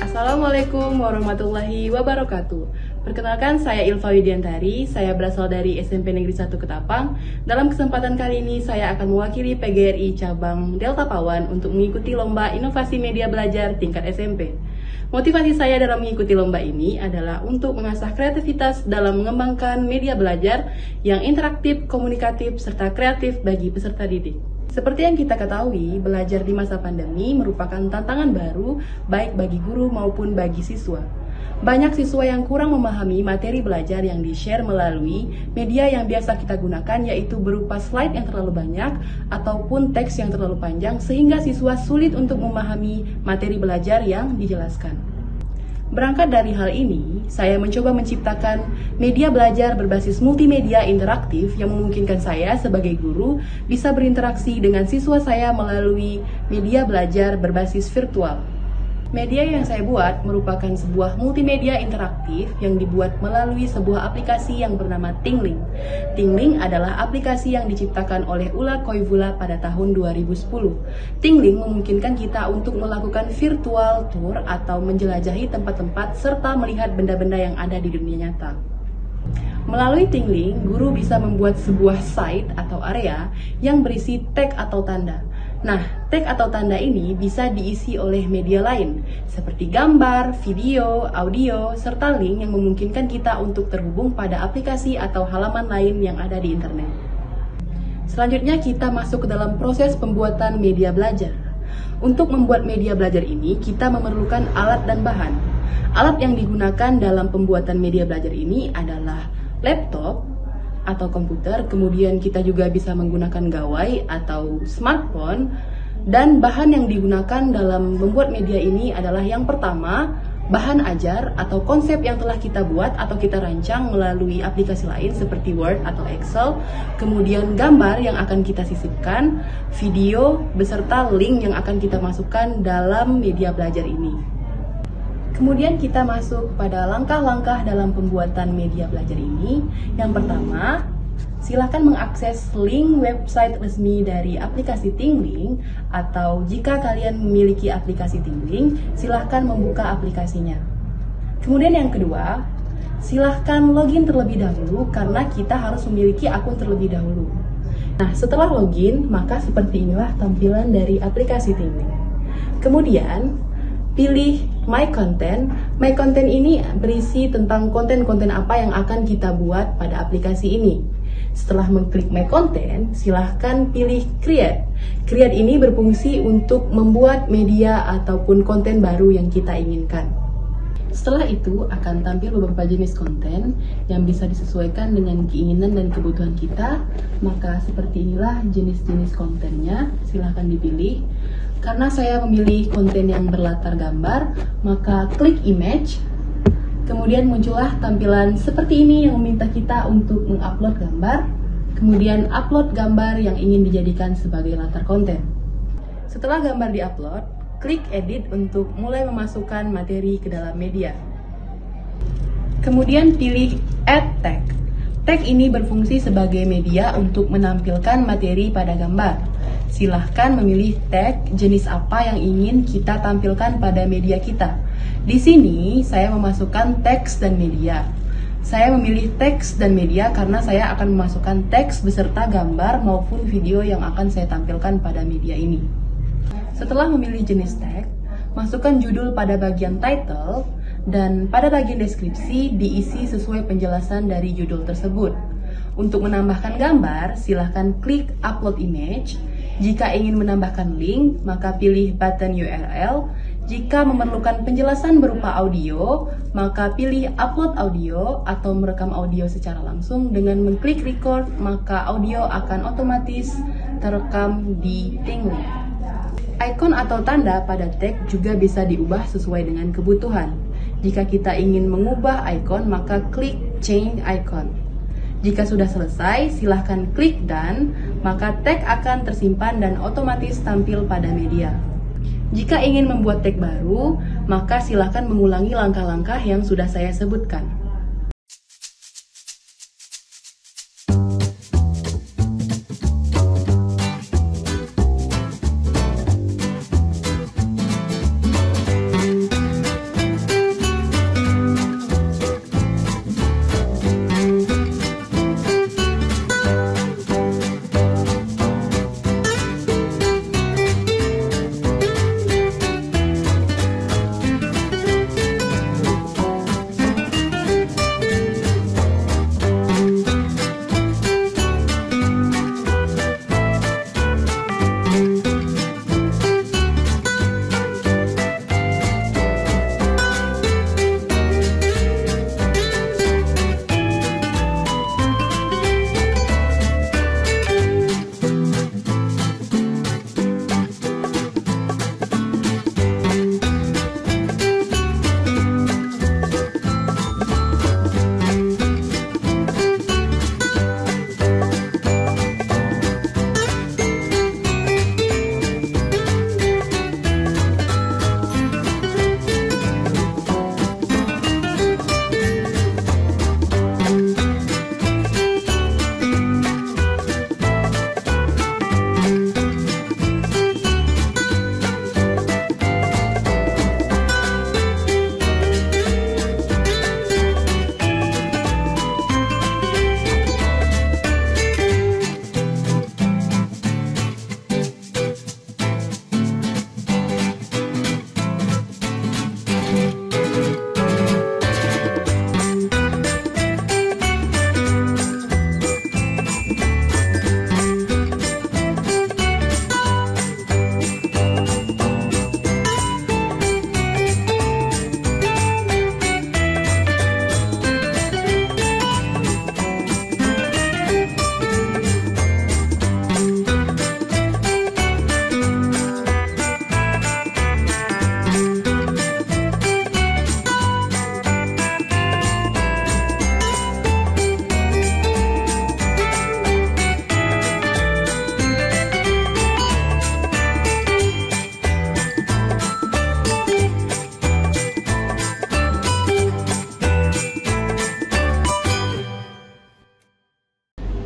Assalamualaikum warahmatullahi wabarakatuh. Perkenalkan, saya Ilva Widiantari, saya berasal dari SMP Negeri 1 Ketapang. Dalam kesempatan kali ini, saya akan mewakili PGRI Cabang Delta Pawan untuk mengikuti Lomba Inovasi Media Belajar tingkat SMP. Motivasi saya dalam mengikuti lomba ini adalah untuk mengasah kreativitas dalam mengembangkan media belajar yang interaktif, komunikatif, serta kreatif bagi peserta didik. Seperti yang kita ketahui, belajar di masa pandemi merupakan tantangan baru baik bagi guru maupun bagi siswa. Banyak siswa yang kurang memahami materi belajar yang di-share melalui media yang biasa kita gunakan, yaitu berupa slide yang terlalu banyak ataupun teks yang terlalu panjang sehingga siswa sulit untuk memahami materi belajar yang dijelaskan. Berangkat dari hal ini, saya mencoba menciptakan media belajar berbasis multimedia interaktif yang memungkinkan saya sebagai guru bisa berinteraksi dengan siswa saya melalui media belajar berbasis virtual. Media yang saya buat merupakan sebuah multimedia interaktif yang dibuat melalui sebuah aplikasi yang bernama Tingling. Tingling adalah aplikasi yang diciptakan oleh Ula Koivula pada tahun 2010. Tingling memungkinkan kita untuk melakukan virtual tour atau menjelajahi tempat-tempat serta melihat benda-benda yang ada di dunia nyata. Melalui Tingling, guru bisa membuat sebuah site atau area yang berisi tag atau tanda. Nah, tag atau tanda ini bisa diisi oleh media lain, seperti gambar, video, audio, serta link yang memungkinkan kita untuk terhubung pada aplikasi atau halaman lain yang ada di internet. Selanjutnya kita masuk ke dalam proses pembuatan media belajar. Untuk membuat media belajar ini, kita memerlukan alat dan bahan. Alat yang digunakan dalam pembuatan media belajar ini adalah laptop atau komputer, kemudian kita juga bisa menggunakan gawai atau smartphone, dan bahan yang digunakan dalam membuat media ini adalah yang pertama, bahan ajar atau konsep yang telah kita buat atau kita rancang melalui aplikasi lain seperti Word atau Excel, kemudian gambar yang akan kita sisipkan, video, beserta link yang akan kita masukkan dalam media belajar ini. Kemudian kita masuk pada langkah-langkah dalam pembuatan media belajar ini. Yang pertama, silakan mengakses link website resmi dari aplikasi Tingling, atau jika kalian memiliki aplikasi Tingling, silahkan membuka aplikasinya. Kemudian yang kedua, silahkan login terlebih dahulu karena kita harus memiliki akun terlebih dahulu. Nah, setelah login, maka seperti inilah tampilan dari aplikasi Tingling. Kemudian, pilih My Content. My Content ini berisi tentang konten-konten apa yang akan kita buat pada aplikasi ini. Setelah mengklik My Content, silahkan pilih Create. Create ini berfungsi untuk membuat media ataupun konten baru yang kita inginkan. Setelah itu akan tampil beberapa jenis konten yang bisa disesuaikan dengan keinginan dan kebutuhan kita. Maka seperti inilah jenis-jenis kontennya, silahkan dipilih. Karena saya memilih konten yang berlatar gambar, maka klik image, kemudian muncullah tampilan seperti ini yang meminta kita untuk mengupload gambar, kemudian upload gambar yang ingin dijadikan sebagai latar konten. Setelah gambar diupload, klik edit untuk mulai memasukkan materi ke dalam media. Kemudian pilih add tag. Tag ini berfungsi sebagai media untuk menampilkan materi pada gambar. Silahkan memilih tag jenis apa yang ingin kita tampilkan pada media kita. Di sini saya memasukkan teks dan media. Saya memilih teks dan media karena saya akan memasukkan teks beserta gambar maupun video yang akan saya tampilkan pada media ini. Setelah memilih jenis tag, masukkan judul pada bagian title dan pada bagian deskripsi diisi sesuai penjelasan dari judul tersebut. Untuk menambahkan gambar, silahkan klik upload image. Jika ingin menambahkan link, maka pilih button URL. Jika memerlukan penjelasan berupa audio, maka pilih upload audio atau merekam audio secara langsung. Dengan mengklik record, maka audio akan otomatis terekam di Tingling. Icon atau tanda pada tag juga bisa diubah sesuai dengan kebutuhan. Jika kita ingin mengubah icon, maka klik change icon. Jika sudah selesai, silahkan klik done, maka tag akan tersimpan dan otomatis tampil pada media. Jika ingin membuat tag baru, maka silahkan mengulangi langkah-langkah yang sudah saya sebutkan.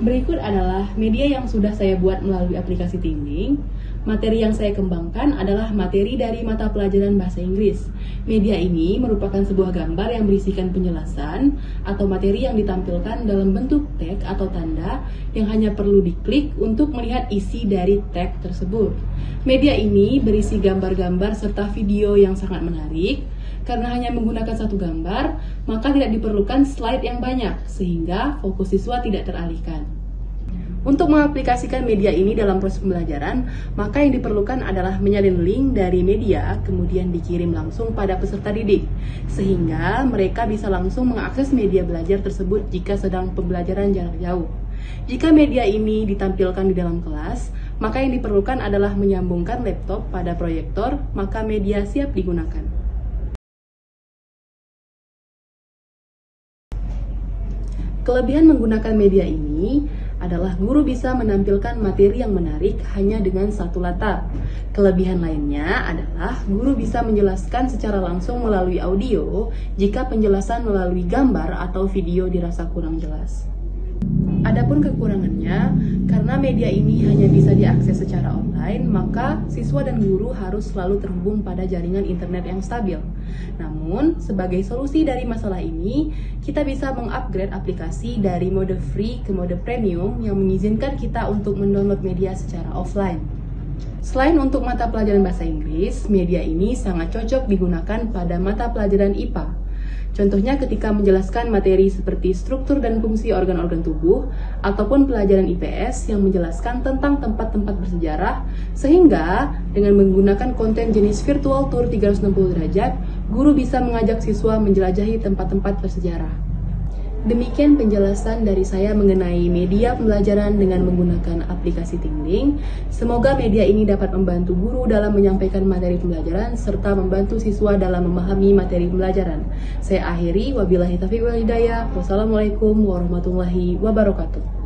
Berikut adalah media yang sudah saya buat melalui aplikasi Tingling. Materi yang saya kembangkan adalah materi dari mata pelajaran bahasa Inggris. Media ini merupakan sebuah gambar yang berisikan penjelasan atau materi yang ditampilkan dalam bentuk tag atau tanda yang hanya perlu diklik untuk melihat isi dari tag tersebut. Media ini berisi gambar-gambar serta video yang sangat menarik. Karena hanya menggunakan satu gambar, maka tidak diperlukan slide yang banyak, sehingga fokus siswa tidak teralihkan. Untuk mengaplikasikan media ini dalam proses pembelajaran, maka yang diperlukan adalah menyalin link dari media, kemudian dikirim langsung pada peserta didik, sehingga mereka bisa langsung mengakses media belajar tersebut jika sedang pembelajaran jarak jauh. Jika media ini ditampilkan di dalam kelas, maka yang diperlukan adalah menyambungkan laptop pada proyektor, maka media siap digunakan. Kelebihan menggunakan media ini adalah guru bisa menampilkan materi yang menarik hanya dengan satu latar. Kelebihan lainnya adalah guru bisa menjelaskan secara langsung melalui audio jika penjelasan melalui gambar atau video dirasa kurang jelas. Adapun kekurangannya, karena media ini hanya bisa diakses secara online, maka siswa dan guru harus selalu terhubung pada jaringan internet yang stabil. Namun, sebagai solusi dari masalah ini, kita bisa mengupgrade aplikasi dari mode free ke mode premium yang mengizinkan kita untuk mendownload media secara offline. Selain untuk mata pelajaran bahasa Inggris, media ini sangat cocok digunakan pada mata pelajaran IPA. Contohnya ketika menjelaskan materi seperti struktur dan fungsi organ-organ tubuh, ataupun pelajaran IPS yang menjelaskan tentang tempat-tempat bersejarah, sehingga dengan menggunakan konten jenis virtual tour 360 derajat, guru bisa mengajak siswa menjelajahi tempat-tempat bersejarah. Demikian penjelasan dari saya mengenai media pembelajaran dengan menggunakan aplikasi Tingling. Semoga media ini dapat membantu guru dalam menyampaikan materi pembelajaran serta membantu siswa dalam memahami materi pembelajaran. Saya akhiri, wabillahi taufiq wal hidayah. Wassalamualaikum warahmatullahi wabarakatuh.